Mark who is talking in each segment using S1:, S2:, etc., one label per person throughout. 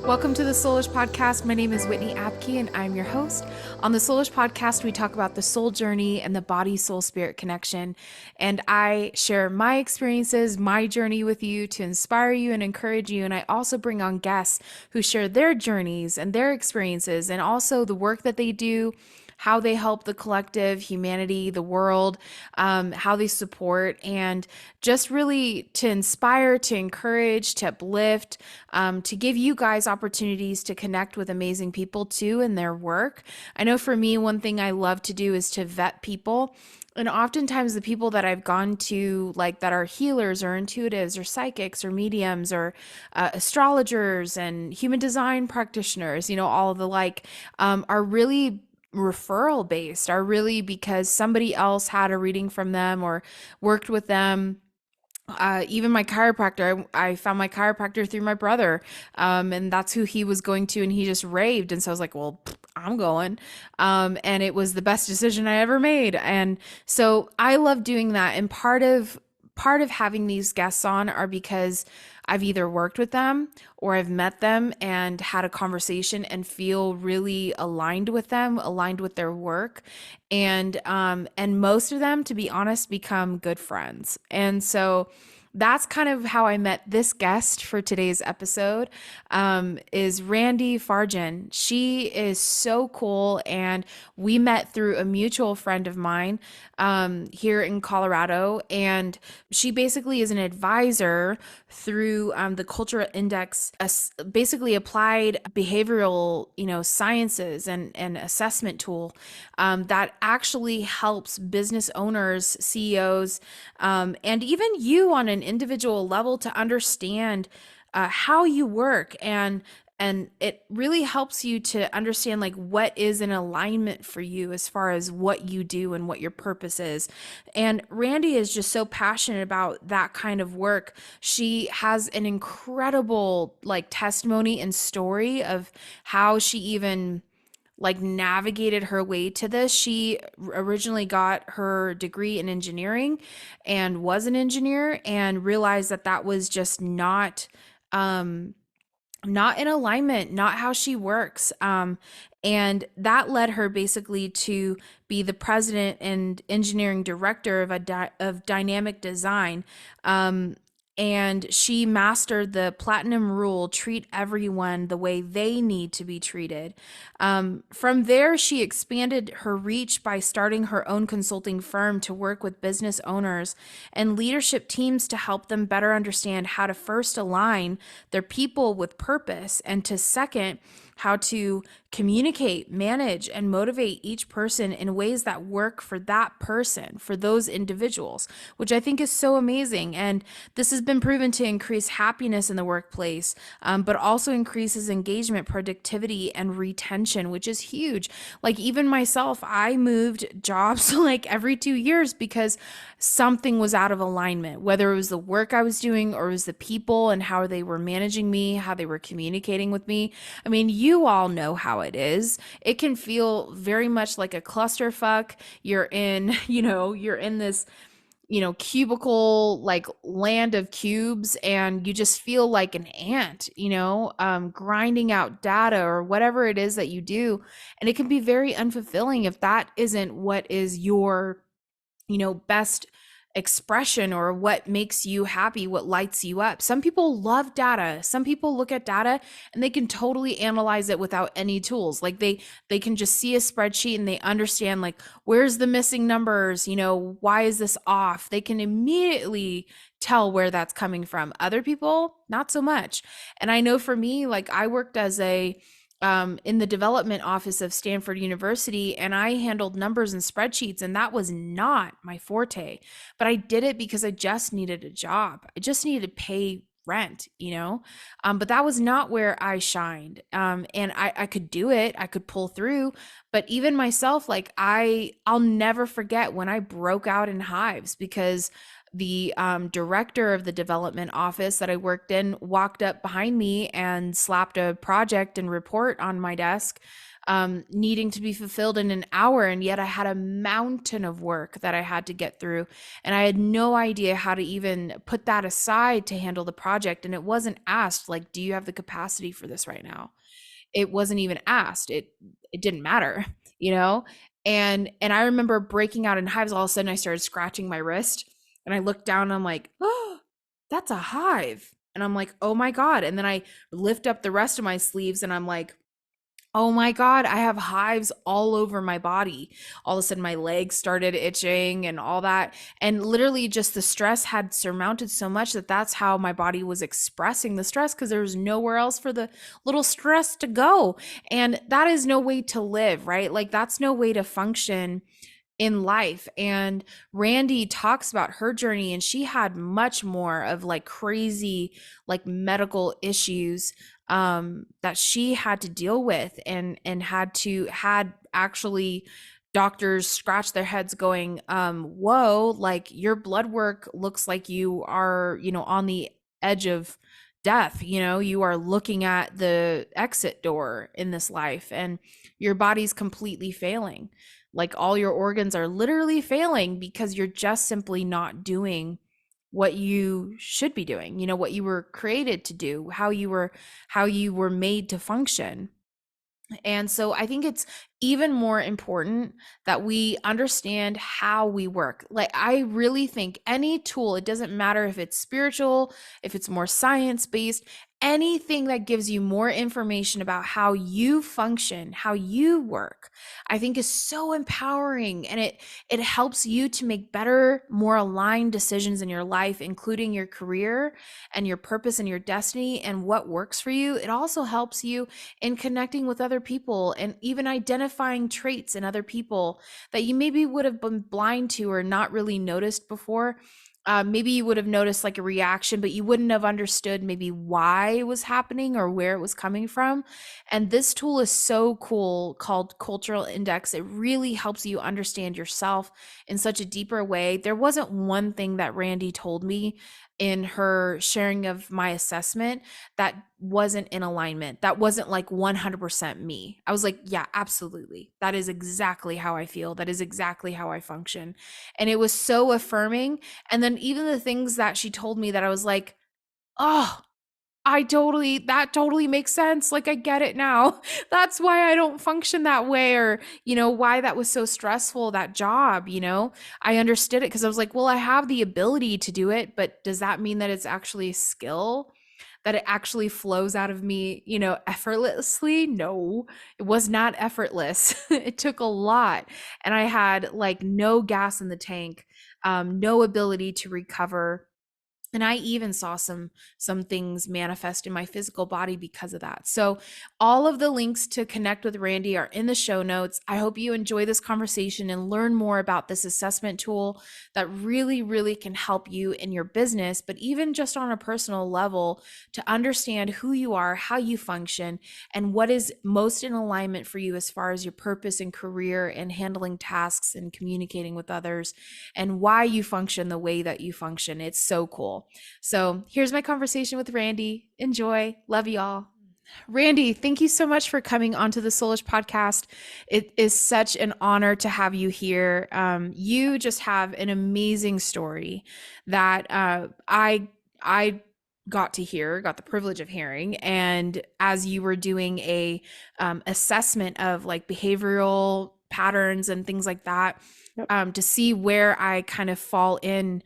S1: Welcome to the Soulish Podcast. My name is Whitney Apke, and I'm your host. On the Soulish Podcast, we talk about the soul journey and the body-soul-spirit connection. And I share my experiences, my journey with you to inspire you and encourage you. And I also bring on guests who share their journeys and their experiences and also the work that they do, how they help the collective, humanity, the world, how they support, and just really to inspire, to encourage, to uplift, to give you guys opportunities to connect with amazing people too in their work. I know for me, one thing I love to do is to vet people. And oftentimes the people that I've gone to, like that are healers or intuitives or psychics or mediums or astrologers and human design practitioners, all of the are really referral based, are really because somebody else had a reading from them or worked with them. Even my chiropractor, I found my chiropractor through my brother, and that's who he was going to, and he just raved. And so I was like, well, I'm going. And it was the best decision I ever made. And so I love doing that. And part of having these guests on are because I've either worked with them or I've met them and had a conversation and feel really aligned with them, aligned with their work. And most of them, to be honest, become good friends. And so that's kind of how I met this guest for today's episode, is Randi Fargen. She is so cool, and we met through a mutual friend of mine here in Colorado, and she basically is an advisor through the Cultural Index, basically applied behavioral, sciences and assessment tool that actually helps business owners, CEOs, and even you on an individual level to understand how you work, and it really helps you to understand like what is in alignment for you as far as what you do and what your purpose is. And Randi is just so passionate about that kind of work. She has an incredible testimony and story of how she even navigated her way to this. She originally got her degree in engineering and was an engineer and realized that that was just not in alignment, not how she works. And that led her basically to be the president and engineering director of dynamic design. And she mastered the platinum rule: treat everyone the way they need to be treated. From there, she expanded her reach by starting her own consulting firm to work with business owners and leadership teams to help them better understand how to first align their people with purpose, and to second, how to communicate, manage, and motivate each person in ways that work for that person, for those individuals, which I think is so amazing. And this has been proven to increase happiness in the workplace, but also increases engagement, productivity, and retention, which is huge. Like even myself, I moved jobs like every 2 years because something was out of alignment, whether it was the work I was doing or it was the people and how they were managing me, how they were communicating with me. I mean, you all know how it is. It can feel very much like a clusterfuck. You're in, you're in this, cubicle, like land of cubes, and you just feel like an ant, grinding out data or whatever it is that you do. And it can be very unfulfilling if that isn't what is your, best expression or what makes you happy, what lights you up. Some people love data. Some people look at data and they can totally analyze it without any tools. Like they can just see a spreadsheet and they understand like where's the missing numbers, why is this off? They can immediately tell where that's coming from. Other people, not so much. And I know for me, like I worked as in the development office of Stanford University, and I handled numbers and spreadsheets, and that was not my forte. But I did it because I just needed a job. I just needed to pay rent, but that was not where I shined. And I could do it, I could pull through, but even myself, like I'll never forget when I broke out in hives because the director of the development office that I worked in walked up behind me and slapped a project and report on my desk needing to be fulfilled in an hour. And yet I had a mountain of work that I had to get through. And I had no idea how to even put that aside to handle the project. And it wasn't asked, like, do you have the capacity for this right now? It wasn't even asked. It didn't matter, you know? And I remember breaking out in hives. All of a sudden I started scratching my wrist and I looked down and I'm like, oh, that's a hive. And I'm like, oh my God. And then I lift up the rest of my sleeves and I'm like, oh my God, I have hives all over my body. All of a sudden, my legs started itching and all that. And literally, just the stress had surmounted so much that that's how my body was expressing the stress because there was nowhere else for the little stress to go. And that is no way to live, right? Like, that's no way to function in life. And Randi talks about her journey, and she had much more of like crazy like medical issues that she had to deal with, and had actually doctors scratch their heads going, whoa, like your blood work looks like you are, on the edge of death. You are looking at the exit door in this life, and your body's completely failing. Like all your organs are literally failing because you're just simply not doing what you should be doing, what you were created to do, how you were made to function. And so I think it's even more important that we understand how we work. Like, I really think any tool, it doesn't matter if it's spiritual, if it's more science based, anything that gives you more information about how you function, how you work, I think is so empowering, and it helps you to make better, more aligned decisions in your life, including your career and your purpose and your destiny and what works for you. It also helps you in connecting with other people and even identifying traits in other people that you maybe would have been blind to or not really noticed before. Maybe you would have noticed like a reaction, but you wouldn't have understood maybe why it was happening or where it was coming from. And this tool is so cool, called Cultural Index. It really helps you understand yourself in such a deeper way. There wasn't one thing that Randi told me in her sharing of my assessment that wasn't in alignment. That wasn't like 100% me. I was like, yeah, absolutely. That is exactly how I feel. That is exactly how I function. And it was so affirming. And then even the things that she told me that I was like, oh, that totally makes sense. Like, I get it now. That's why I don't function that way, or, why that was so stressful, that job, I understood it because I was like, well, I have the ability to do it, but does that mean that it's actually a skill? That it actually flows out of me, effortlessly? No, it was not effortless. It took a lot. And I had like no gas in the tank, no ability to recover, and I even saw some things manifest in my physical body because of that. So all of the links to connect with Randi are in the show notes. I hope you enjoy this conversation and learn more about this assessment tool that really, really can help you in your business, but even just on a personal level, to understand who you are, how you function, and what is most in alignment for you as far as your purpose and career and handling tasks and communicating with others, and why you function the way that you function. It's so cool. So here's my conversation with Randi. Enjoy. Love y'all. Randi, thank you so much for coming onto the Soulish podcast. It is such an honor to have you here. You just have an amazing story that I got the privilege of hearing. And as you were doing a assessment of like behavioral patterns and things like that, to see where I kind of fall in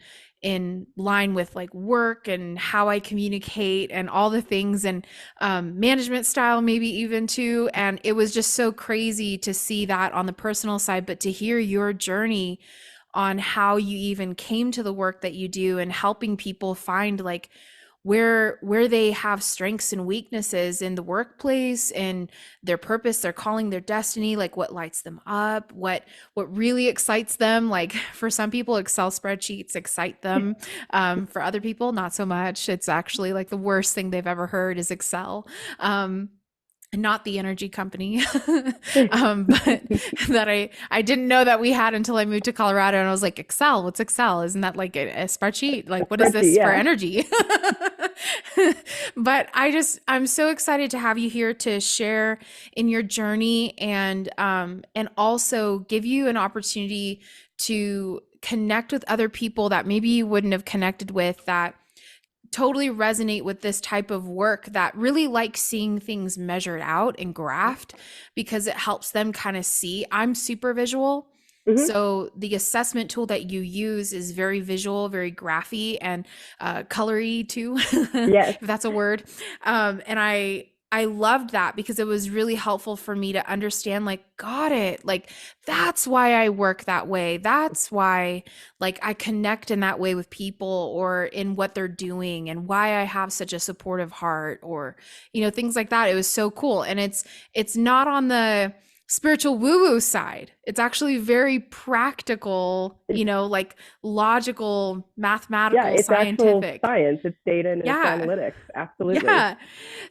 S1: line with like work and how I communicate and all the things, and management style maybe even too. And it was just so crazy to see that on the personal side, but to hear your journey on how you even came to the work that you do and helping people find like where they have strengths and weaknesses in the workplace and their purpose, their calling, their destiny, like what lights them up, what really excites them. Like for some people, Excel spreadsheets excite them. For other people, not so much. It's actually like the worst thing they've ever heard is Excel. Not the energy company, but that I didn't know that we had until I moved to Colorado, and I was like, Excel, what's Excel? Isn't that like a spreadsheet? Like, what is this for energy? But I'm so excited to have you here to share in your journey and also give you an opportunity to connect with other people that maybe you wouldn't have connected with that totally resonate with this type of work that really like seeing things measured out and graphed because it helps them kind of see. I'm super visual.
S2: Hmm.
S1: So the assessment tool that you use is very visual, very graphy and colory too,
S2: Yes.
S1: if that's a word. And I loved that because it was really helpful for me to understand, like, got it. Like, that's why I work that way. That's why like I connect in that way with people or in what they're doing and why I have such a supportive heart or things like that. It was so cool. And it's not on the spiritual woo-woo side. It's actually very practical, like logical,
S2: Yeah,
S1: mathematical,
S2: it's actual
S1: scientific.
S2: science, it's data, and it's
S1: Yeah.
S2: analytics. Absolutely.
S1: Yeah.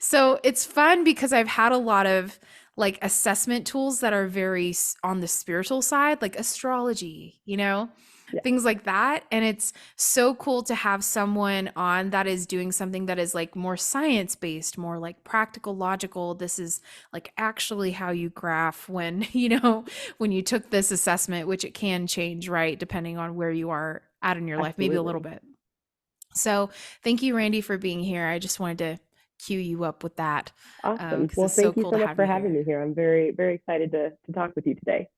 S1: So it's fun because I've had a lot of like assessment tools that are very on the spiritual side, like astrology,
S2: Yeah.
S1: things like that. And it's so cool to have someone on that is doing something that is like more science based, more like practical, logical. This is like actually how you graph when, when you took this assessment, which it can change, right? Depending on where you are at in your life, maybe a little
S2: Absolutely.
S1: bit. So thank you, Randy, for being here. I just wanted to cue you up with that
S2: Awesome.
S1: because
S2: Well,
S1: it's so
S2: thank you
S1: cool
S2: so
S1: to
S2: much
S1: have
S2: for
S1: you
S2: having
S1: here.
S2: me here. I'm very, very excited to talk with you today.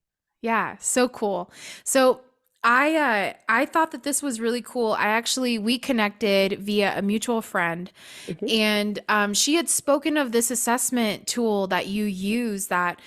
S1: Yeah, so cool. So I thought that this was really cool. We connected via a mutual friend,
S2: Hmm.
S1: and she had spoken of this assessment tool that you use that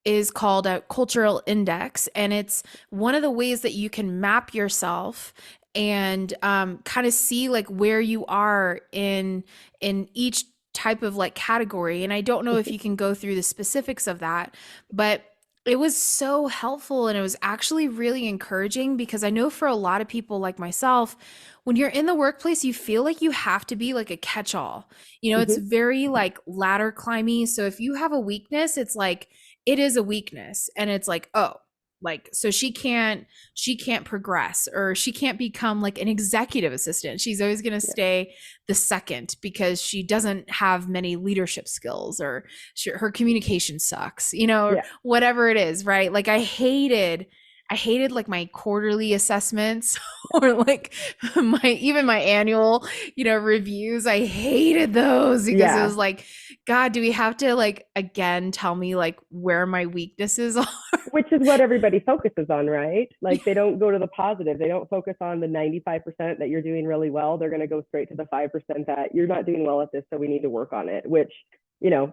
S1: is called a cultural index, and it's one of the ways that you can map yourself and kind of see like where you are in each type of like category. And I don't know if you can go through the specifics of that, but it was so helpful and it was actually really encouraging because I know for a lot of people like myself, when you're in the workplace, you feel like you have to be like a catch-all. It's
S2: Hmm.
S1: very like ladder climby. So if you have a weakness, it's like it is a weakness and it's like, oh, like so she can't progress or she can't become like an executive assistant. She's always going to
S2: Yeah.
S1: stay the second because she doesn't have many leadership skills or her communication sucks, or
S2: Yeah.
S1: whatever it is, right? Like I hated like my quarterly assessments or like my annual, reviews. I hated those because it was
S2: Yeah.
S1: like, God, do we have to like again tell me like where my weaknesses are?
S2: Which is what everybody focuses on, right? Like they don't go to the positive. They don't focus on the 95% that you're doing really well. They're going to go straight to the 5% that you're not doing well at this, so we need to work on it, which,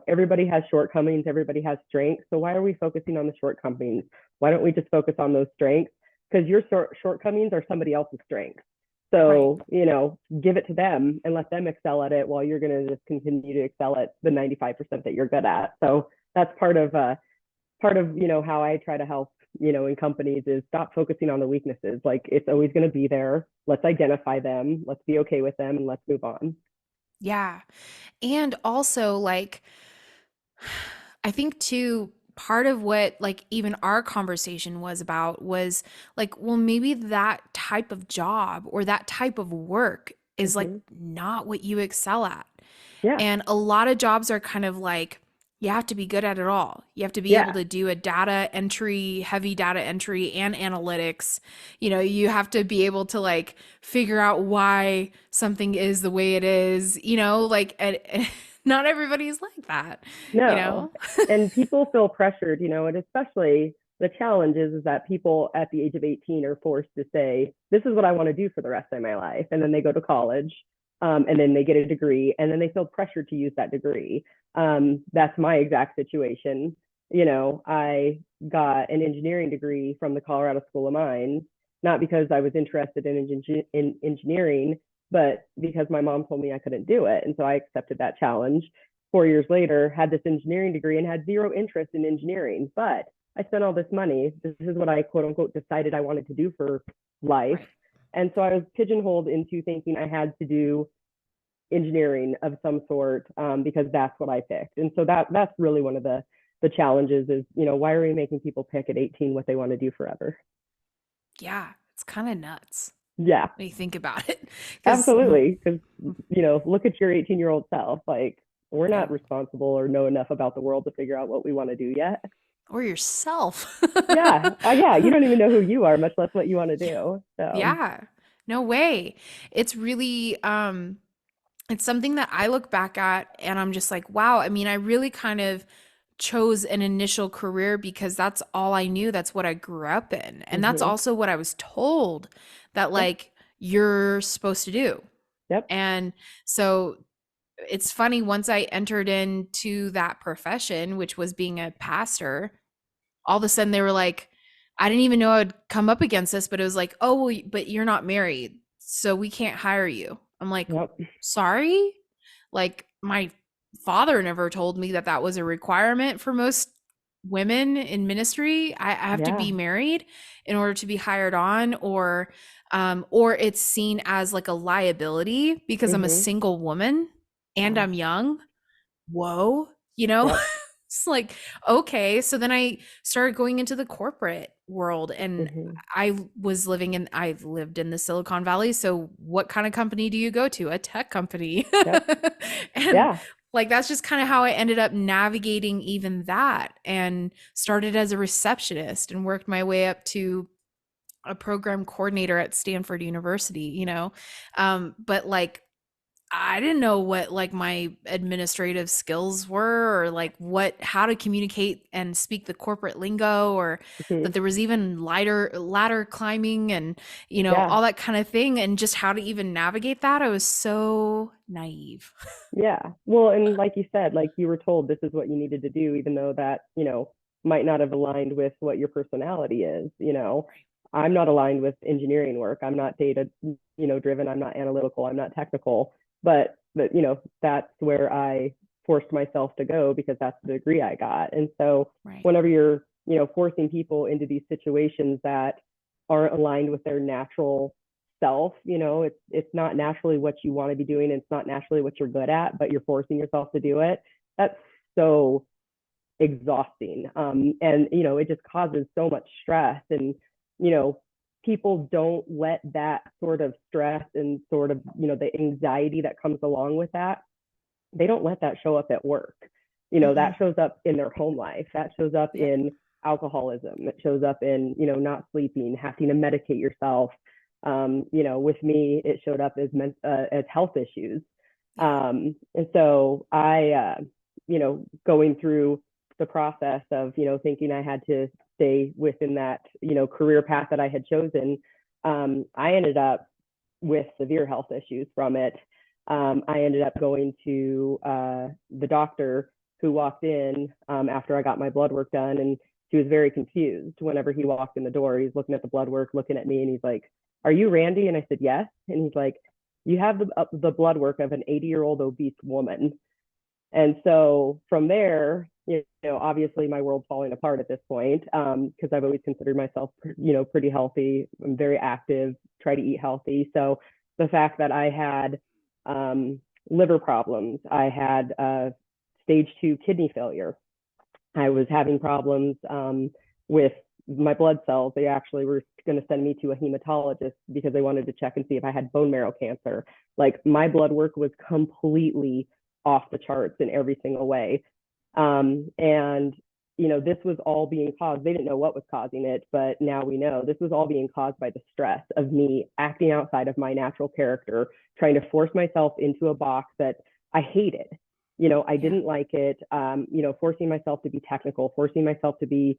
S2: everybody has shortcomings, everybody has strengths. So why are we focusing on the shortcomings? Why don't we just focus on those strengths? Because your shortcomings are somebody else's strengths.
S1: Right.
S2: So, give it to them and let them excel at it while you're going to just continue to excel at the 95% that you're good at. So that's part of how I try to help in companies is stop focusing on the weaknesses. Like it's always going to be there. Let's identify them, let's be okay with them, and let's move on.
S1: Yeah. And also like I think too, part of what like even our conversation was about was like, well, maybe that type of job or that type of work is like
S2: Hmm.
S1: not what you excel at.
S2: Yeah.
S1: And a lot of jobs are kind of like, you have to be good at it all. You have to be able
S2: Yeah.
S1: to do a heavy data entry and analytics. You have to be able to like figure out why something is the way it is, like, and not everybody's like that, you
S2: No.
S1: know?
S2: And people feel pressured, and especially the challenge is that people at the age of 18 are forced to say, this is what I want to do for the rest of my life. And then they go to college, and then they get a degree, and then they feel pressured to use that degree. That's my exact situation. I got an engineering degree from the Colorado School of Mines, not because I was interested in engineering, but because my mom told me I couldn't do it. And so I accepted that challenge. 4 years later, had this engineering degree and had zero interest in engineering. But I spent all this money. This is what I quote unquote decided I wanted to do for life.
S1: Right.
S2: And so I was pigeonholed into thinking I had to do engineering of some sort, because that's what I picked. And so that's really one of the challenges is, why are we making people pick at 18 what they want to do forever?
S1: Yeah. It's kind of nuts.
S2: Yeah,
S1: when you think about it. Because,
S2: absolutely. Because, look at your 18-year-old self. Like, we're
S1: yeah,
S2: not responsible or know enough about the world to figure out what we want to do yet.
S1: or yourself.
S2: Yeah. You don't even know who you are, much less what you want to do. So,
S1: Yeah, no way. It's really, it's something that I look back at and I'm just like, wow. I mean, I really kind of chose an initial career because that's all I knew. That's what I grew up in. And that's
S2: hmm
S1: also what I was told that,
S2: yeah,
S1: like, you're supposed to do.
S2: yep,
S1: And so it's funny, once I entered into that profession, which was being a pastor, all of a sudden they were like, I didn't even know I'd come up against this, but it was like, oh, well, but you're not married, so we can't hire you. I'm like,
S2: yep,
S1: sorry? Like, my father never told me that that was a requirement for most women in ministry. I have to be
S2: yeah,
S1: married in order to be hired on, or it's seen as like a liability because I'm a
S2: hmm
S1: single woman and
S2: yeah,
S1: I'm young. Whoa, you know?
S2: yep,
S1: It's like, okay. So then I started going into the corporate world, and
S2: hmm
S1: I lived in the Silicon Valley. So what kind of company do you go to? A tech company.
S2: yep,
S1: And
S2: yeah,
S1: like, that's just kind of how I ended up navigating even that, and started as a receptionist and worked my way up to a program coordinator at Stanford University. But like, I didn't know what like my administrative skills were, or like what how to communicate and speak the corporate lingo, or
S2: hmm
S1: that there was even ladder climbing and
S2: yeah.
S1: all that kind of thing, and just how to even navigate that. I was so naive.
S2: Yeah. Well, and like you said, like you were told this is what you needed to do, even though that, might not have aligned with what your personality is. I'm not aligned with engineering work. I'm not data, driven. I'm not analytical. I'm not technical. But that's where I forced myself to go because that's the degree I got. And so
S1: Right.
S2: whenever you're, forcing people into these situations that aren't aligned with their natural self, it's not naturally what you want to be doing, and it's not naturally what you're good at, but you're forcing yourself to do it. That's so exhausting. And it just causes so much stress. And you know people don't let that sort of stress and sort of the anxiety that comes along with that, they don't let that show up at work.
S1: Mm-mm.
S2: That shows up in their home life, that shows up
S1: Yep.
S2: in alcoholism, it shows up in not sleeping, having to medicate yourself. With me it showed up as health issues.
S1: Yeah.
S2: And so going through the process of thinking I had to stay within that career path that I had chosen, I ended up with severe health issues from it. I ended up going to the doctor, who walked in after I got my blood work done, and he was very confused whenever he walked in the door. He's looking at the blood work, looking at me, and he's like, "Are you Randi?" And I said, "Yes." And he's like, "You have the blood work of an 80-year-old obese woman." And so from there, obviously my world's falling apart at this point, because I've always considered myself, pretty healthy. I'm very active, try to eat healthy. So the fact that I had liver problems, I had stage 2 kidney failure, I was having problems with my blood cells. They actually were going to send me to a hematologist because they wanted to check and see if I had bone marrow cancer. Like, my blood work was completely off the charts in every single way. And this was all being caused. They didn't know what was causing it, but now we know this was all being caused by the stress of me acting outside of my natural character, trying to force myself into a box that I hated. I
S1: Yeah.
S2: didn't like it. Forcing myself to be technical, forcing myself to be,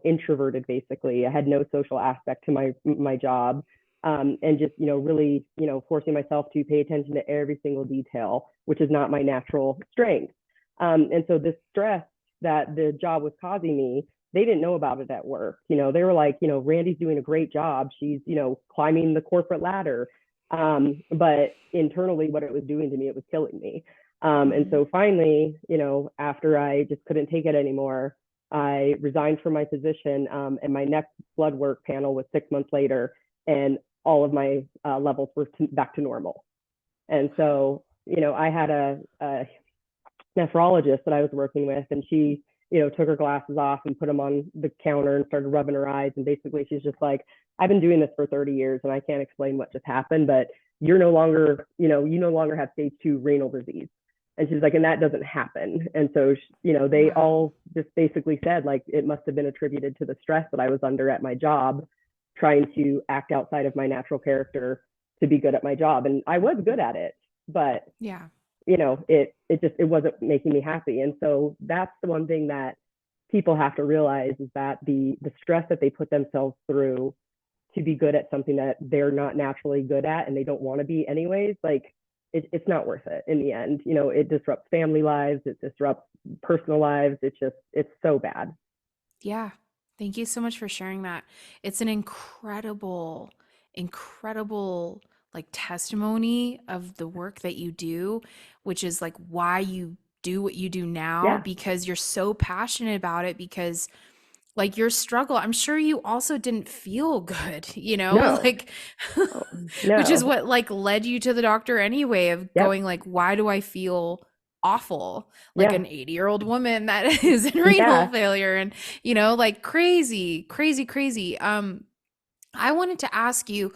S2: introverted. Basically, I had no social aspect to my job, and just, really, forcing myself to pay attention to every single detail, which is not my natural strength. And so this stress that the job was causing me, they didn't know about it at work. They were like, "Randi's doing a great job. She's, climbing the corporate ladder." But internally, what it was doing to me, it was killing me. And
S1: Mm-hmm.
S2: so finally, after I just couldn't take it anymore, I resigned from my position. And my next blood work panel was 6 months later, and all of my levels were back to normal. And so, I had a nephrologist that I was working with, and she took her glasses off and put them on the counter and started rubbing her eyes. And basically, she's just like, I've been doing this for 30 years and I can't explain what just happened, but you're no longer, you no longer have stage 2 renal disease. And she's like, and that doesn't happen. And so, they
S1: Wow.
S2: all just basically said, like, it must have been attributed to the stress that I was under at my job, trying to act outside of my natural character to be good at my job. And I was good at it, but
S1: Yeah.
S2: it wasn't making me happy. And so that's the one thing that people have to realize, is that the stress that they put themselves through to be good at something that they're not naturally good at and they don't want to be anyways, like, it's not worth it in the end. It disrupts family lives, it disrupts personal lives. It's so bad.
S1: Yeah. Thank you so much for sharing that. It's an incredible, incredible like testimony of the work that you do, which is like why you do what you do now,
S2: Yeah.
S1: because you're so passionate about it, because like your struggle, I'm sure you also didn't feel good,
S2: No.
S1: like
S2: Oh,
S1: which is
S2: no.
S1: what like led you to the doctor anyway, of
S2: Yep.
S1: going like, why do I feel awful? Like
S2: Yeah.
S1: an 80-year-old woman that is in renal
S2: Yeah.
S1: failure and like crazy, crazy, crazy. I wanted to ask you,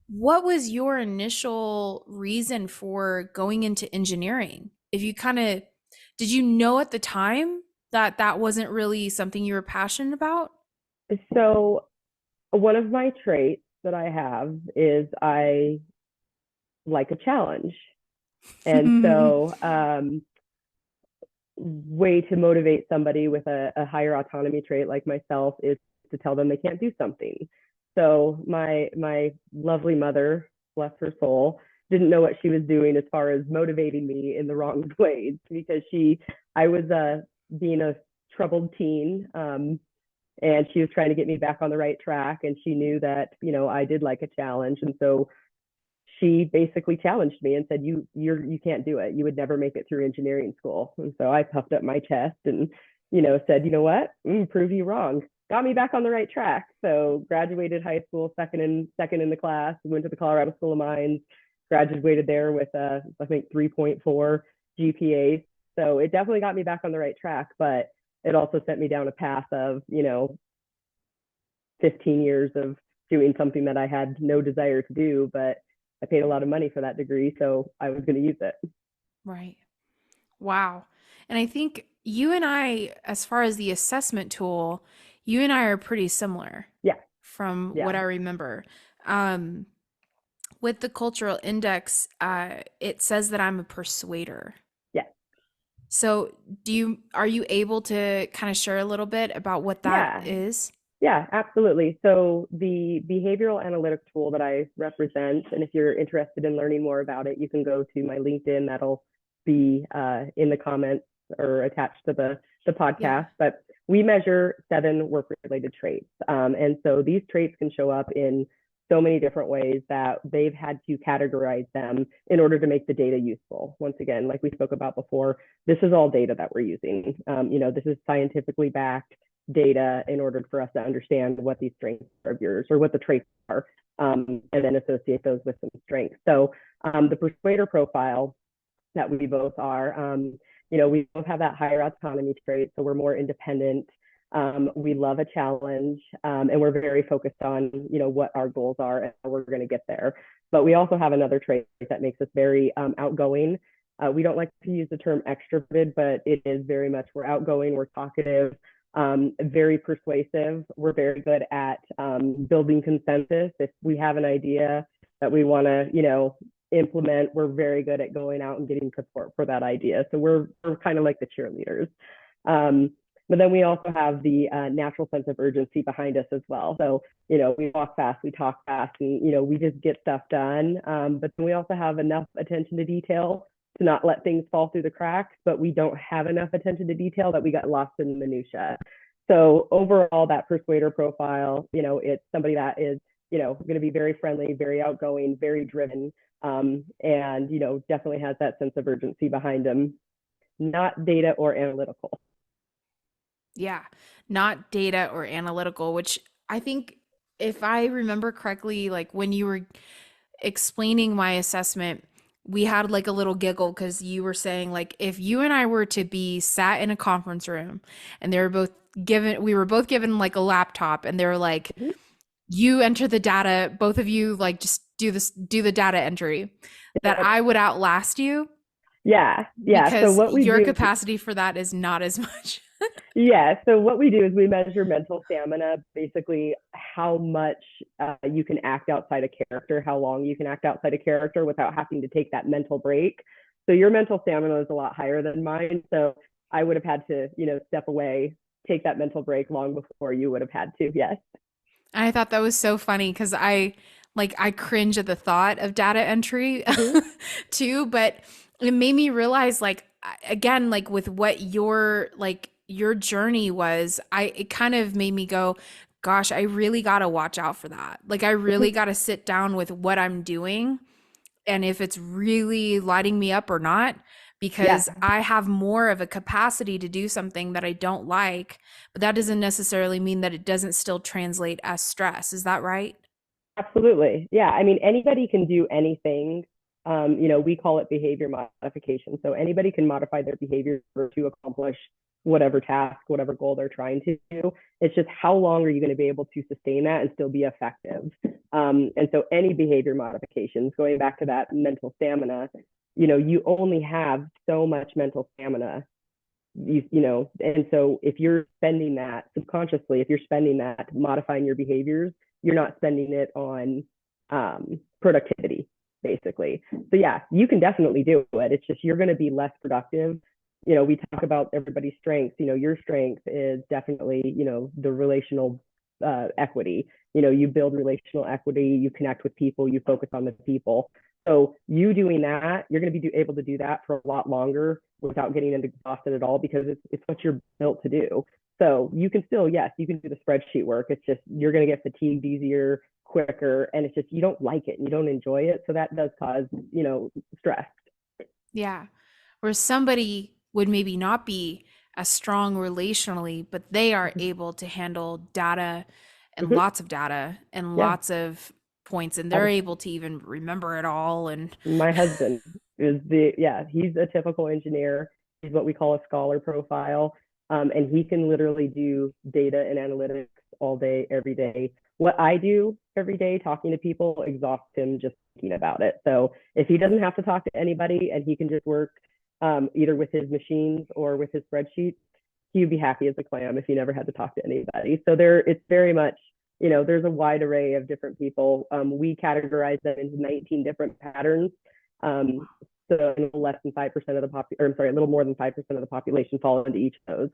S1: what was your initial reason for going into engineering? If you kind of, did you know at the time that that wasn't really something you were passionate about?
S2: So one of my traits that I have is I like a challenge. And so, way to motivate somebody with a higher autonomy trait like myself is to tell them they can't do something. So my lovely mother, bless her soul, didn't know what she was doing as far as motivating me in the wrong ways, because I was being a troubled teen, and she was trying to get me back on the right track, and she knew that I did like a challenge. And so she basically challenged me and said, you can't do it, you would never make it through engineering school. And so I puffed up my chest and said, you know what, prove you wrong. Got me back on the right track. So graduated high school second in the class, went to the Colorado School of Mines, graduated there with I think 3.4 GPA. So it definitely got me back on the right track, but it also sent me down a path of 15 years of doing something that I had no desire to do, but I paid a lot of money for that degree, so I was going to use it.
S1: Right. Wow. And I think you and I, as far as the assessment tool, you and I are pretty similar
S2: Yeah,
S1: from what
S2: yeah,
S1: I remember. Um, with the cultural index, it says that I'm a persuader.
S2: yeah,
S1: So, are you able to kind of share a little bit about what that
S2: yeah,
S1: is?
S2: yeah, absolutely. So the behavioral analytic tool that I represent, and if you're interested in learning more about it, you can go to my LinkedIn. That'll be in the comments or attached to the
S1: Yeah.
S2: podcast. But we measure 7 work-related traits, and so these traits can show up in so many different ways that they've had to categorize them in order to make the data useful. Once again, like we spoke about before, this is all data that we're using. This is scientifically backed data in order for us to understand what these strengths are of yours, or what the traits are, and then associate those with some strengths. So the persuader profile that we both are, we both have that higher autonomy trait, so we're more independent. We love a challenge, and we're very focused on what our goals are and how we're going to get there. But we also have another trait that makes us very outgoing. We don't like to use the term extroverted, but it is very much, we're outgoing, we're talkative, very persuasive. We're very good at building consensus. If we have an idea that we want to, implement, we're very good at going out and getting support for that idea. So we're kind of like the cheerleaders. But then we also have the natural sense of urgency behind us as well. So, we walk fast, we talk fast, and, we just get stuff done. But then we also have enough attention to detail to not let things fall through the cracks, but we don't have enough attention to detail that we got lost in minutia. So overall, that persuader profile, it's somebody that is, going to be very friendly, very outgoing, very driven, and definitely has that sense of urgency behind them. Not data or analytical.
S1: Yeah. Not data or analytical, which I think, if I remember correctly, like when you were explaining my assessment, we had like a little giggle because you were saying like if you and I were to be sat in a conference room and they were both given we were both given like a laptop and they were like
S2: Mhm.
S1: you enter the data, both of you like just do the data entry, that
S2: Yep.
S1: I would outlast you
S2: Yeah, yeah. So
S1: because
S2: what we
S1: your
S2: do
S1: capacity for that is not as much.
S2: Yeah, so what we do is we measure mental stamina, basically how much you can act outside a character, how long you can act outside a character without having to take that mental break. So your mental stamina is a lot higher than mine. So I would have had to, step away, take that mental break long before you would have had to. Yes.
S1: I thought that was so funny because I cringe at the thought of data entry
S2: Mm-hmm.
S1: too, but it made me realize like again, like with what your journey was, it kind of made me go, gosh, I really got to watch out for that. Like I really got to sit down with what I'm doing and if it's really lighting me up or not,
S2: Yeah,
S1: because I have more of a capacity to do something that I don't like, but that doesn't necessarily mean that it doesn't still translate as stress. Is that right?
S2: absolutely. Yeah, I mean, anybody can do anything. We call it behavior modification. So anybody can modify their behavior to accomplish whatever task, whatever goal they're trying to do. It's just how long are you going to be able to sustain that and still be effective? And so any behavior modifications, going back to that mental stamina, you only have so much mental stamina. And so if you're spending that subconsciously, if you're spending that modifying your behaviors, you're not spending it on productivity, basically. So yeah, you can definitely do it. It's just you're going to be less productive. We talk about everybody's strengths. Your strength is definitely, the relational equity. You build relational equity, you connect with people, you focus on the people. So you doing that, you're going to be able to do that for a lot longer without getting exhausted at all because it's what you're built to do. So you can still, yes, you can do the spreadsheet work. It's just you're going to get fatigued easier, quicker, and it's just you don't like it and you don't enjoy it. So that does cause, stress.
S1: Yeah. Where somebody would maybe not be as strong relationally, but they are able to handle
S2: Mm-hmm.
S1: data and
S2: Yeah.
S1: lots of points, and they're able to even remember it all. And
S2: My husband is he's a typical engineer. He's what we call a scholar profile. And he can literally do data and analytics all day, every day. What I do every day, talking to people, exhausts him just thinking about it. So if he doesn't have to talk to anybody and he can just work either with his machines or with his spreadsheets, he'd be happy as a clam if he never had to talk to anybody. So it's very much, there's a wide array of different people. We categorize them into 19 different patterns. Um, so less than 5% of the a little more than 5% of the population fall into each of those.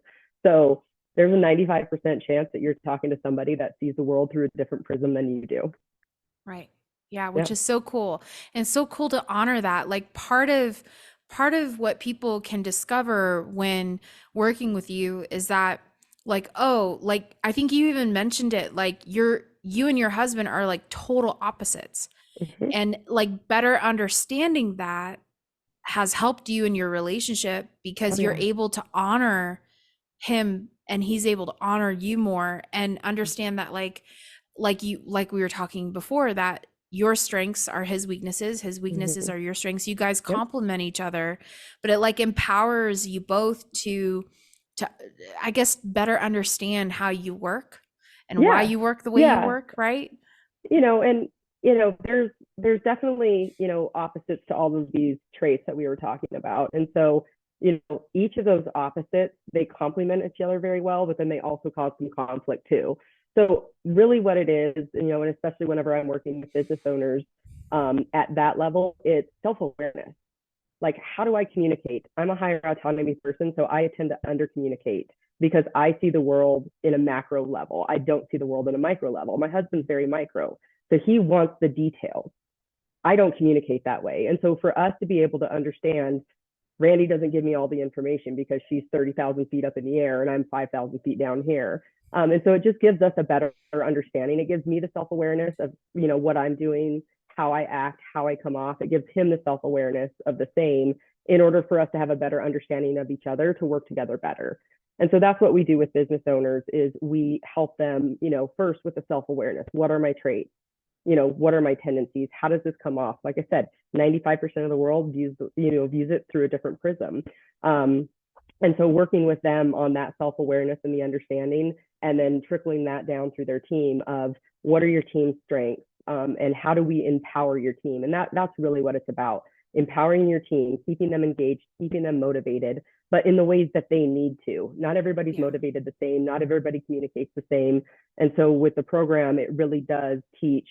S2: So there's a 95% chance that you're talking to somebody that sees the world through a different prism than you do.
S1: right. Yeah, which
S2: Yeah.
S1: is so cool. And so cool to honor that. Like part of what people can discover when working with you is that like, oh, like I think you even mentioned it, like you and your husband are like total opposites.
S2: Mm-hmm.
S1: And like better understanding that has helped you in your relationship
S2: Oh,
S1: because you're
S2: yeah.
S1: able to honor him and he's able to honor you more and understand that like we were talking before, that your strengths are his weaknesses
S2: Mm-hmm.
S1: are your strengths. You guys
S2: Yep.
S1: complement each other, but it like empowers you both to I guess better understand how you work and why
S2: Yeah.
S1: you work the way you
S2: Yeah.
S1: work, right?
S2: And there's definitely opposites to all of these traits that we were talking about, and so each of those opposites, they complement each other very well, but then they also cause some conflict too. So really what it is, and especially whenever I'm working with business owners at that level, it's self-awareness. Like, how do I communicate? I'm a higher autonomy person, so I tend to under communicate because I see the world in a macro level. I don't see the world in a micro level. My husband's very micro, so he wants the details. I don't communicate that way. And so for us to be able to understand, Randy doesn't give me all the information because she's 30,000 feet up in the air and I'm 5,000 feet down here. And so it just gives us a better understanding. It gives me the self awareness of, what I'm doing, how I act, how I come off. It gives him the self awareness of the same in order for us to have a better understanding of each other to work together better. And so that's what we do with business owners is we help them, first with the self awareness. What are my traits? what are my tendencies? How does this come off? Like I said, 95% of the world views it through a different prism. Um, and so working with them on that self-awareness and the understanding, and then trickling that down through their team of what are your team strengths, and how do we empower your team? And that's really what it's about. Empowering your team, keeping them engaged, keeping them motivated, but in the ways that they need to. Not everybody's
S1: Yeah.
S2: motivated the same. Not everybody communicates the same. And so with the program, it really does teach,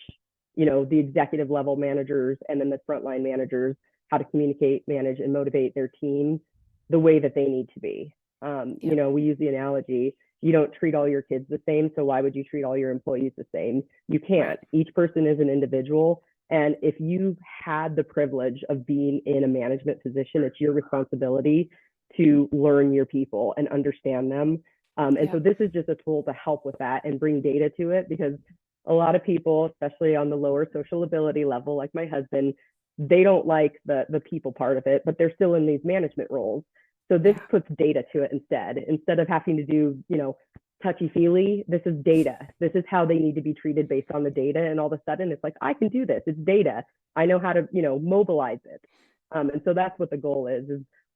S2: the executive level managers and then the frontline managers how to communicate, manage, and motivate their teams the way that they need to be.
S1: Yep.
S2: We use the analogy, you don't treat all your kids the same, so why would you treat all your employees the same? You
S1: Right.
S2: can't. Each person is an individual. And if you've had the privilege of being in a management position, it's your responsibility to learn your people and understand them. And so
S1: Yep.
S2: this is just a tool to help with that and bring data to it, because a lot of people, especially on the lower social ability level, like my husband, they don't like the people part of it, but they're still in these management roles. So this
S1: Yeah.
S2: puts data to it instead of having to do, touchy feely. This is data. This is how they need to be treated based on the data. And all of a sudden it's like, I can do this. It's data. I know how to, mobilize it. And so that's what the goal is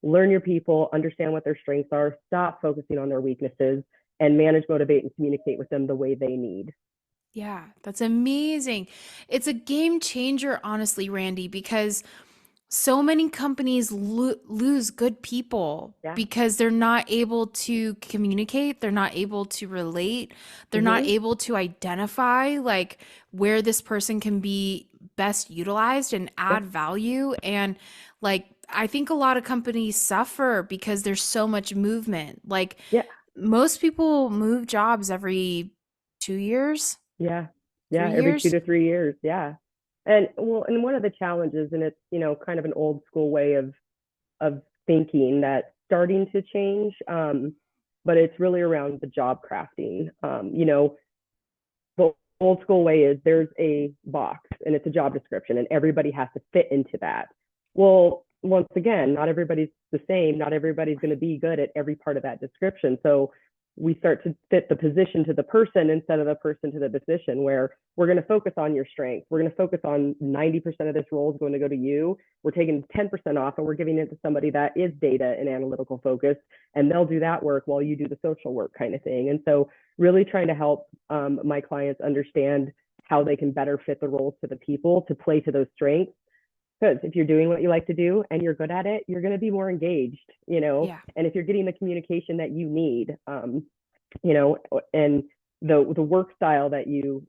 S2: learn your people, understand what their strengths are, stop focusing on their weaknesses, and manage, motivate, and communicate with them the way they need.
S1: Yeah, that's amazing. It's a game changer, honestly, Randy, because so many companies lose good people
S2: Yeah.
S1: because they're not able to communicate, they're not able to relate, they're not
S2: Mm-hmm.
S1: able to identify like where this person can be best utilized and
S2: Yeah.
S1: add value. And like, I think a lot of companies suffer because there's so much movement. Like,
S2: Yeah.
S1: most people move jobs every 2 years,
S2: Yeah.
S1: three
S2: Yeah. Every two
S1: years.
S2: to 3 years. Yeah. And one of the challenges, and it's, kind of an old school way of thinking that's starting to change. But it's really around the job crafting. The old school way is there's a box and it's a job description and everybody has to fit into that. Well, once again, not everybody's the same. Not everybody's going to be good at every part of that description. So we start to fit the position to the person instead of the person to the position, where we're going to focus on your strengths. We're going to focus on 90% of this role is going to go to you. We're taking 10% off and we're giving it to somebody that is data and analytical focused, and they'll do that work while you do the social work kind of thing. And so really trying to help my clients understand how they can better fit the roles to the people to play to those strengths. Because if you're doing what you like to do and you're good at it, you're going to be more engaged,
S1: Yeah.
S2: and if you're getting the communication that you need, you know, and the work style that you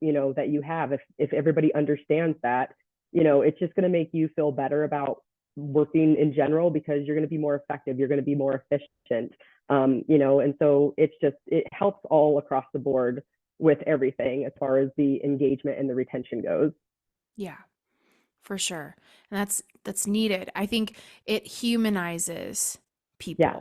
S2: have, if everybody understands that, it's just going to make you feel better about working in general, because you're going to be more effective, you're going to be more efficient. And so it helps all across the board with everything as far as the engagement and the retention goes.
S1: Yeah. For sure. And that's needed. I think it humanizes
S2: Yeah.
S1: people
S2: Yeah.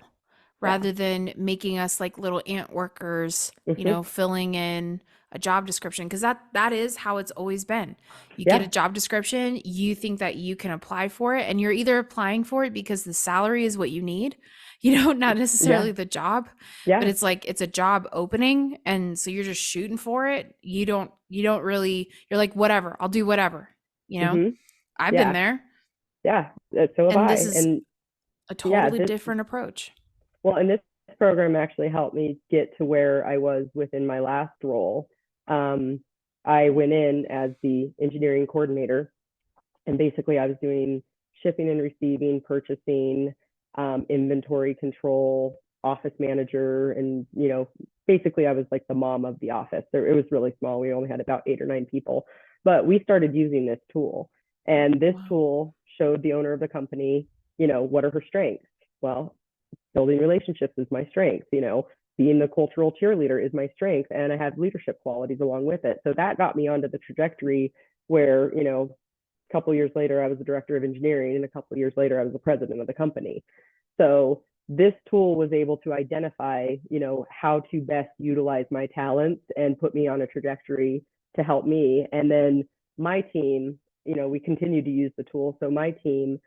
S1: rather than making us like little ant workers,
S2: Mm-hmm.
S1: filling in a job description, because that is how it's always been. You get a
S2: Yeah.
S1: job description, you think that you can apply for it, and you're either applying for it because the salary is what you need, not necessarily
S2: Yeah.
S1: the job, but
S2: Yeah.
S1: it's like it's a job opening, and so you're just shooting for it. You don't really, you're like, whatever, I'll do whatever, you know?
S2: Mm-hmm.
S1: I've been
S2: Yeah.
S1: there.
S2: Yeah. So have
S1: And this
S2: I.
S1: is
S2: And
S1: a
S2: yeah,
S1: totally different approach.
S2: and this program actually helped me get to where I was within my last role. Um, I went in as the engineering coordinator, and basically I was doing shipping and receiving, purchasing, inventory control, office manager, and basically I was like the mom of the office. It was really small. We only had about 8 or 9 people, but we started using this tool, and this
S1: Wow.
S2: tool showed the owner of the company, what are her strengths. Well, building relationships is my strength. Being the cultural cheerleader is my strength, and I have leadership qualities along with it. So that got me onto the trajectory where, a couple of years later I was the director of engineering, and a couple of years later I was the president of the company. So this tool was able to identify, how to best utilize my talents and put me on a trajectory to help me. And then my team, we continue to use the tool. So my team,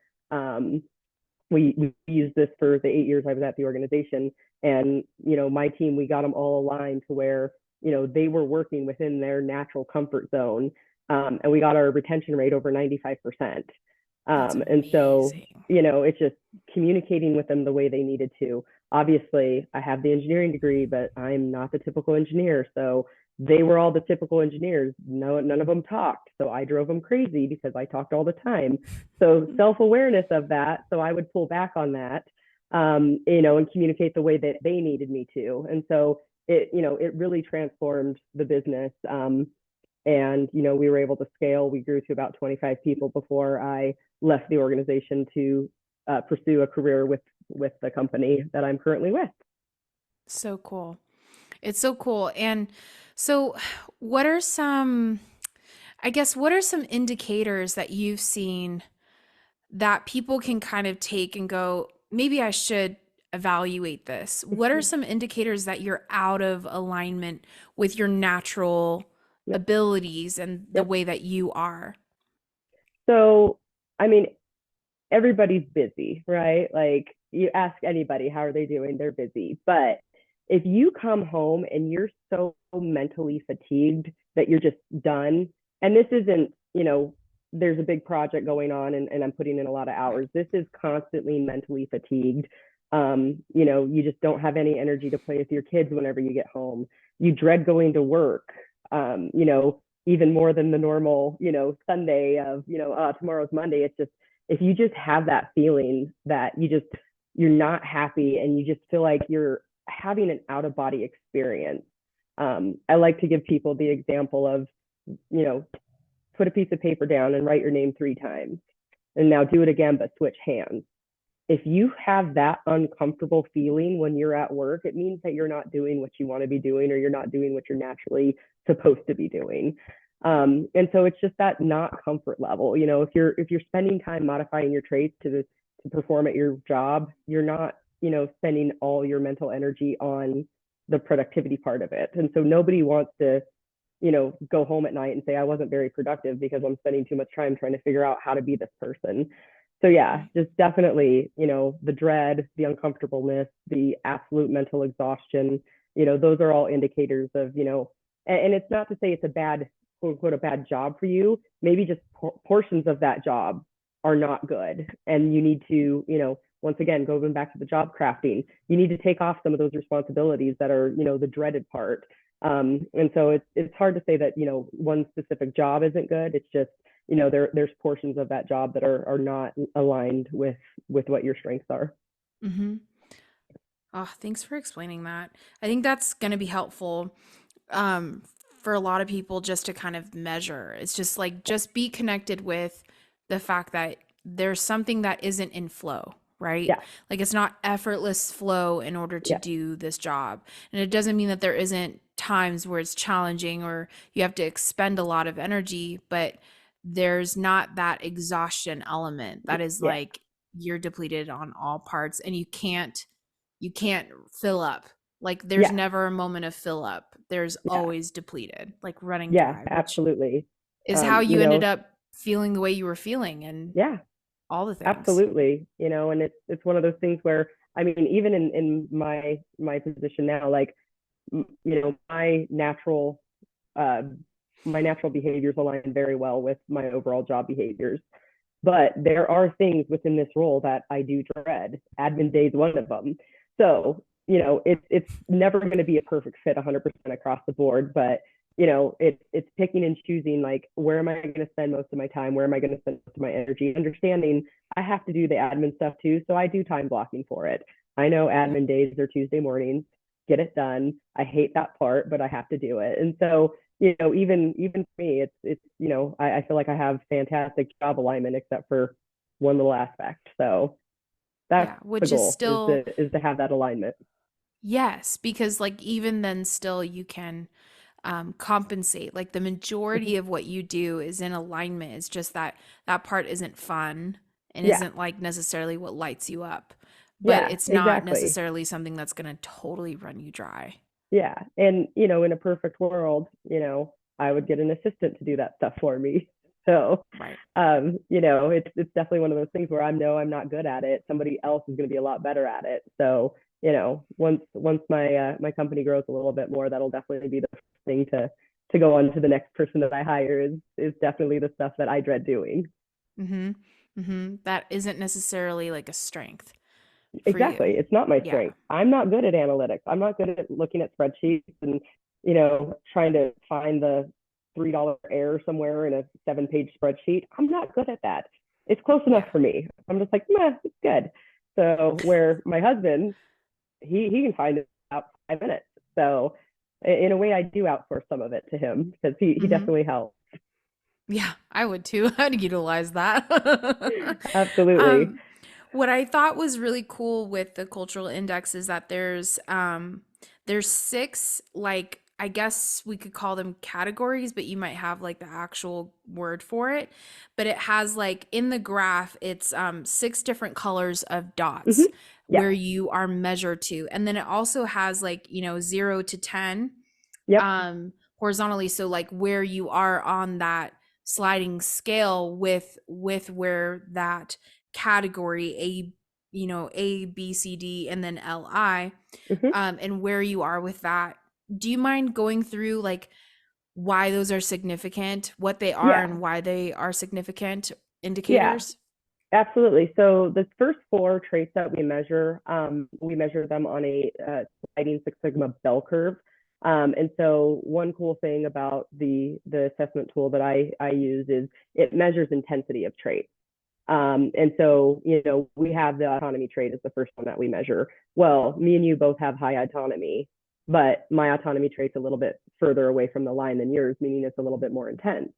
S2: we used this for the 8 years I was at the organization. And, my team, we got them all aligned to where, they were working within their natural comfort zone. And we got our retention rate over 95%.
S1: That's
S2: And so,
S1: amazing.
S2: it's just communicating with them the way they needed to. Obviously, I have the engineering degree, but I'm not the typical engineer. So they were all the typical engineers. No, none of them talked. So I drove them crazy because I talked all the time. So self-awareness of that. So I would pull back on that, and communicate the way that they needed me to. And so it really transformed the business. And we were able to scale. We grew to about 25 people before I left the organization to pursue a career with the company that I'm currently with.
S1: So cool. It's so cool. And so, what are some, I guess, what are some indicators that you've seen that people can kind of take and go, maybe I should evaluate this? What are some indicators that you're out of alignment with your natural
S2: Yep.
S1: abilities and the
S2: Yep.
S1: way that you are?
S2: So, I mean, everybody's busy, right? Like you ask anybody, how are they doing? They're busy. But if you come home and you're so mentally fatigued that you're just done, and this isn't, there's a big project going on and I'm putting in a lot of
S1: Right.
S2: hours. This is constantly mentally fatigued. You just don't have any energy to play with your kids whenever you get home. You dread going to work. Even more than the normal, Sunday of, tomorrow's Monday. It's just if you just have that feeling that you're not happy and you just feel like you're having an out of body experience. I like to give people the example of, you know, put a piece of paper down and write your name 3 times and now do it again, but switch hands. If you have that uncomfortable feeling when you're at work, it means that you're not doing what you want to be doing or you're not doing what you're naturally supposed to be doing. And so it's just that not comfort level. If you're spending time modifying your traits to perform at your job, you're not, spending all your mental energy on the productivity part of it. And so nobody wants to, go home at night and say, I wasn't very productive because I'm spending too much time trying to figure out how to be this person. So yeah,
S1: Right.
S2: just definitely, the dread, the uncomfortableness, the absolute mental exhaustion, those are all indicators of, and it's not to say it's a bad, quote unquote, a bad job for you. Maybe just portions of that job are not good. And you need to, once again, going back to the job crafting, you need to take off some of those responsibilities that are, the dreaded part. And so it's hard to say that, one specific job isn't good. It's just, there's portions of that job that are not aligned with what your strengths are.
S1: Mm-hmm. Oh, thanks for explaining that. I think that's going to be helpful um, for a lot of people just to kind of measure. It's just like, just be connected with the fact that there's something that isn't in flow, right?
S2: Yeah,
S1: Like it's not effortless flow in order to
S2: yeah,
S1: do this job. And it doesn't mean that there isn't times where it's challenging or you have to expend a lot of energy, but there's not that exhaustion element that is
S2: yeah,
S1: like you're depleted on all parts and you can't fill up. Like there's
S2: yeah,
S1: never a moment of fill up. There's
S2: yeah,
S1: always depleted, like running
S2: yeah,
S1: dry, which
S2: absolutely.
S1: is how
S2: Um, you
S1: you ended
S2: know,
S1: up feeling the way you were feeling and
S2: yeah,
S1: all the things.
S2: absolutely. And it's one of those things where, I mean, even in my position now, like, my uh, natural behaviors align very well with my overall job behaviors. But there are things within this role that I do dread. Admin day is one of them. So, it's never going to be a perfect fit 100% across the board, but it's picking and choosing, like, where am I going to spend most of my time? Where am I going to spend most of my energy? Understanding I have to do the admin stuff too. So I do time blocking for it. I know
S1: Yeah.
S2: admin days are Tuesday mornings, get it done. I hate that part, but I have to do it. And so, even for me, it's I feel like I have fantastic job alignment except for one little aspect. So that's
S1: Yeah,
S2: the
S1: which is
S2: goal, is
S1: still
S2: to have that alignment.
S1: yes, because like even then still you can compensate. Like the
S2: Mhm.
S1: majority of what you do is in alignment. It's just that that part isn't fun and
S2: Yeah,
S1: isn't like necessarily what lights you up. But
S2: yeah,
S1: it's not
S2: exactly.
S1: necessarily something that's going to totally run you dry.
S2: Yeah, and in a perfect world, I would get an assistant to do that stuff for me. So,
S1: Right.
S2: it's definitely one of those things where I know I'm not good at it. Somebody else is going to be a lot better at it. So, once my company grows a little bit more, that'll definitely be the thing to go on to the next person that I hire is definitely the stuff that I dread doing.
S1: Mm-hmm. Mm-hmm. That isn't necessarily like a strength for
S2: Exactly.
S1: you.
S2: It's not my
S1: Yeah.
S2: strength. I'm not good at analytics. I'm not good at looking at spreadsheets and, trying to find the $3 error somewhere in a 7-page spreadsheet. I'm not good at that. It's close enough
S1: Yeah.
S2: for me. I'm just like, meh, it's good. So where my husband, he can find it about 5 minutes. So in a way, I do outsource some of it to him because he
S1: Mm-hmm.
S2: definitely helps.
S1: Yeah, I would too. I'd utilize that.
S2: Absolutely.
S1: um, what I thought was really cool with the cultural index is that there's six, like, I guess we could call them categories, but you might have like the actual word for it. But it has like in the graph, it's six different colors of
S2: Hmm.
S1: dots
S2: Yeah.
S1: where you are measured to. And then it also has like, 0 to 10
S2: Yep.
S1: horizontally, so like where you are on that sliding scale with where that category A, A, B, C, D, and then Li,
S2: Hmm.
S1: and where you are with that. Do you mind going through like why those are significant, what they are,
S2: Yeah.
S1: and why they are significant
S2: Yeah.
S1: indicators?
S2: Absolutely. So the first four traits that we measure them on a sliding Six Sigma bell curve. And so one cool thing about the assessment tool that I use is it measures intensity of traits. And so, we have the autonomy trait as the first one that we measure. Well, me and you both have high autonomy, but my autonomy trait's a little bit further away from the line than yours, meaning it's a little bit more intense.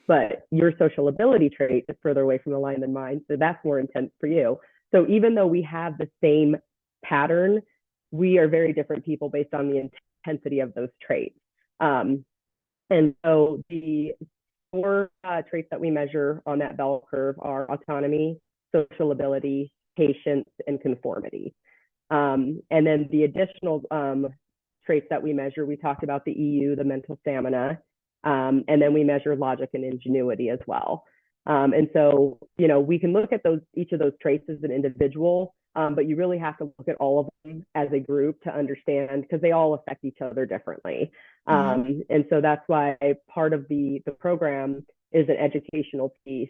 S2: But your social ability trait is further away from the line than mine, so that's more intense for you. So even though we have the same pattern, we are very different people based on the intensity of those traits. Um, and so the four traits that we measure on that bell curve are autonomy, social ability, patience, and conformity. And then the additional traits that we measure, we talked about the EU, the mental stamina, and then we measure logic and ingenuity as well. And so, we can look at each of those traits as an individual, but you really have to look at all of them as a group to understand because they all affect each other differently.
S1: Mm-hmm.
S2: And so that's why part of the program is an educational piece.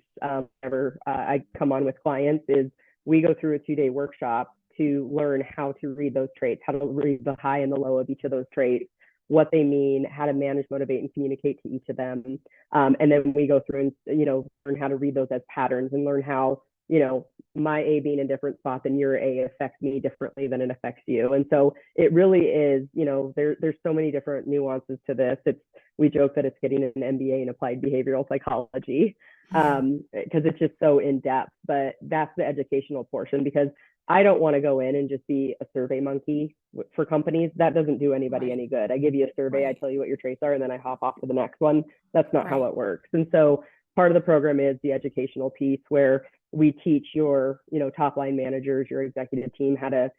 S2: Whenever I come on with clients, is we go through a 2-day workshop to learn how to read those traits, how to read the high and the low of each of those traits, what they mean, how to manage, motivate, and communicate to each of them. And then we go through and, learn how to read those as patterns and learn how, my A being in a different spot than your A affects me differently than it affects you. And so it really is, there's so many different nuances to this. We joke that it's getting an MBA in applied behavioral psychology because it's just so in depth, but that's the educational portion because I don't want to go in and just be a survey monkey for companies. That doesn't do anybody
S1: Right.
S2: any good. I give you a survey, I
S1: Right.
S2: tell you what your traits are, and then I hop off to the next one. That's not how
S1: Right.
S2: it works. And so part of the program is the educational piece where we teach your, top line managers, your executive team how to,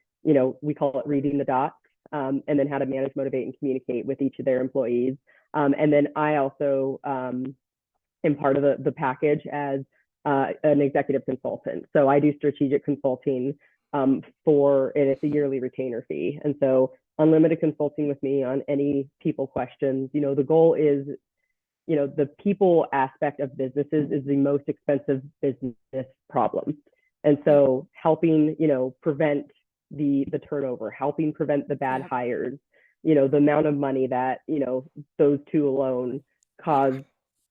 S2: we call it reading the dots, and then how to manage, motivate, and communicate with each of their employees. And then I also am part of the package as an executive consultant. So I do strategic consulting and it's a yearly retainer fee. And so unlimited consulting with me on any people questions. The goal is, the people aspect of businesses is the most expensive business problem. And
S1: Yep.
S2: so helping, prevent the turnover, helping prevent the bad
S1: Yep.
S2: hires, the amount of money that, those two alone
S1: Yeah.
S2: cause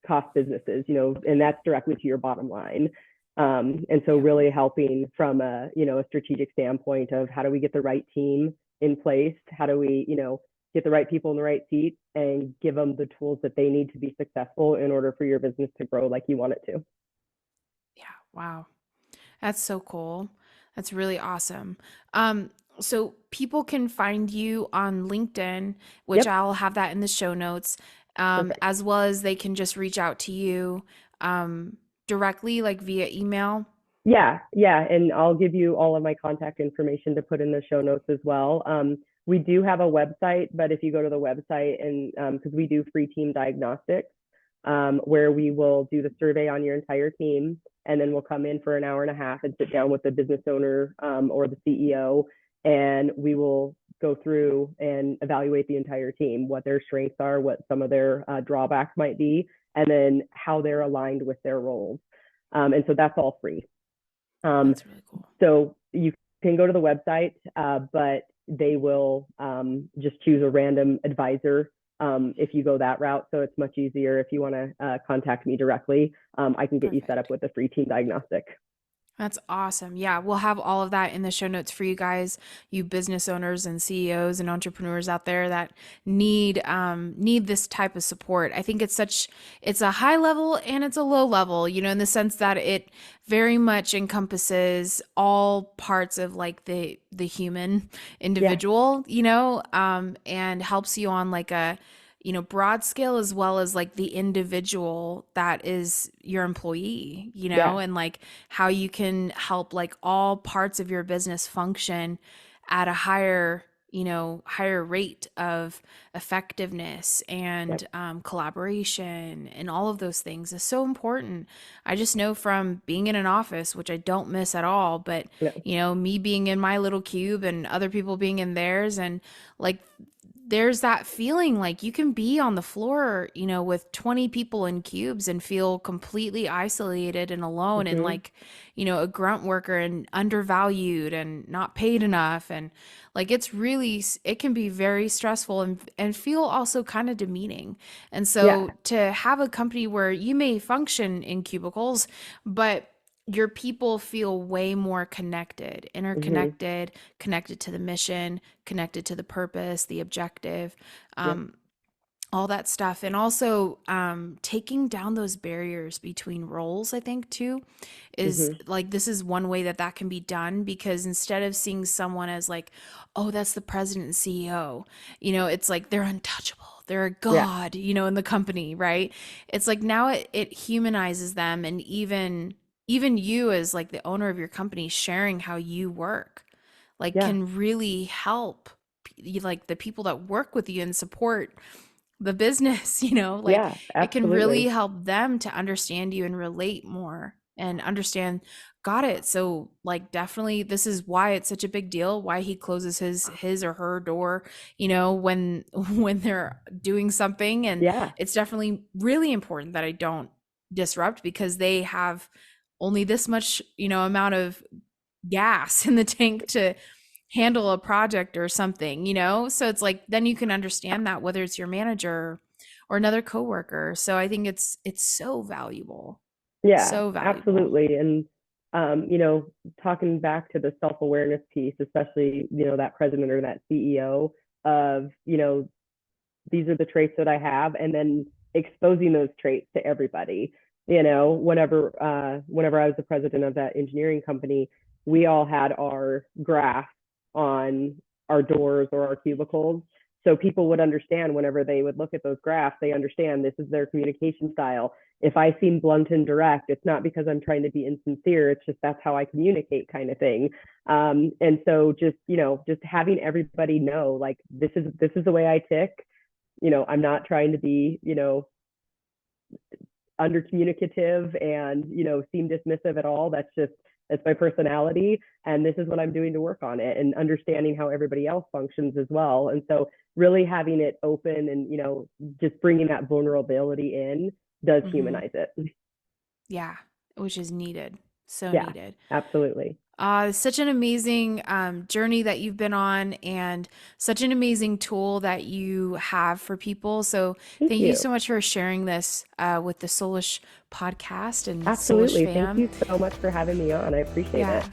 S2: cost businesses, and that's directly to your bottom line. And so
S1: Yep.
S2: really helping from a strategic standpoint of how do we get the right team in place? How do we, get the right people in the right seats and give them the tools that they need to be successful in order for your business to grow like you want it to.
S1: Yeah. Wow. That's so cool. That's really awesome. Um, so people can find you on LinkedIn, which
S2: Yep.
S1: I'll have that in the show notes,
S2: Perfect.
S1: as well as they can just reach out to you directly, like via email.
S2: Yeah, yeah, and I'll give you all of my contact information to put in the show notes as well. We do have a website, but if you go to the website and because we do free team diagnostics, where we will do the survey on your entire team, and then we'll come in for an hour and a half and sit down with the business owner or the CEO, and we will go through and evaluate the entire team, what their strengths are, what some of their drawbacks might be, and then how they're aligned with their roles. And so that's all free.
S1: That's really cool.
S2: So you can go to the website, but they will just choose a random advisor if you go that route. So it's much easier if you want to contact me directly. I can get you set up with a free team diagnostic.
S1: That's awesome. Yeah, we'll have all of that in the show notes for you guys, you business owners and CEOs and entrepreneurs out there that need this type of support. I think it's a high level and it's a low level, in the sense that it very much encompasses all parts of like the human individual, and helps you on like a broad scale as well as like the individual that is your employee,
S2: Yeah.
S1: and like how you can help like all parts of your business function at a higher rate of effectiveness and
S2: Yep.
S1: collaboration and all of those things is so important. I just know from being in an office, which I don't miss at all, but
S2: No.
S1: me being in my little cube and other people being in theirs, and like there's that feeling like you can be on the floor, with 20 people in cubes and feel completely isolated and alone and
S2: Mm-hmm.
S1: like, a grunt worker and undervalued and not paid enough. And like, it can be very stressful and feel also kind of demeaning. And
S2: Yeah.
S1: so to have a company where you may function in cubicles, but your people feel way more connected,
S2: Mm-hmm.
S1: interconnected, connected to the mission, connected to the purpose, the objective,
S2: Yep.
S1: um, all that stuff. And also taking down those barriers between roles, I think, too, is
S2: Mm-hmm.
S1: like this is one way that can be done, because instead of seeing someone as like, oh, that's the president and CEO, it's like they're untouchable. They're a
S2: Yeah.
S1: god, in the company, right? It's like now it humanizes them, and even you as like the owner of your company sharing how you work like
S2: Yeah.
S1: can really help like the people that work with you and support the business, like
S2: Yeah.
S1: it can really
S2: Absolutely.
S1: help them to understand you and relate more and understand, got it. So like definitely this is why it's such a big deal, why he closes his or her door, when when they're doing something. And
S2: Yeah.
S1: it's definitely really important that I don't disrupt, because they have only this much, amount of gas in the tank to handle a project or something, So it's like then you can understand that whether it's your manager or another coworker. So I think it's so valuable.
S2: Yeah,
S1: So valuable.
S2: absolutely. And talking back to the self-awareness piece, especially, that president or that CEO of, these are the traits that I have, and then exposing those traits to everybody. Whenever I was the president of that engineering company, we all had our graph on our doors or our cubicles. So people would understand whenever they would look at those graphs, they understand this is their communication style. If I seem blunt and direct, it's not because I'm trying to be insincere. It's just that's how I communicate, kind of thing. And so just having everybody know, like, this is the way I tick. I'm not trying to be, under communicative and, seem dismissive at all. That's my personality. And this is what I'm doing to work on it, and understanding how everybody else functions as well. And so really having it open and, just bringing that vulnerability in does
S1: Hmm.
S2: humanize it.
S1: Yeah, which is needed. So
S2: Yeah,
S1: needed.
S2: absolutely.
S1: Such an amazing journey that you've been on, and such an amazing tool that you have for people. So
S2: Thank
S1: thank you
S2: you.
S1: so much for sharing this with the Soulish podcast and Soulish
S2: Absolutely. Thank
S1: fam.
S2: you so much for having me on. I appreciate
S1: Yeah.
S2: it.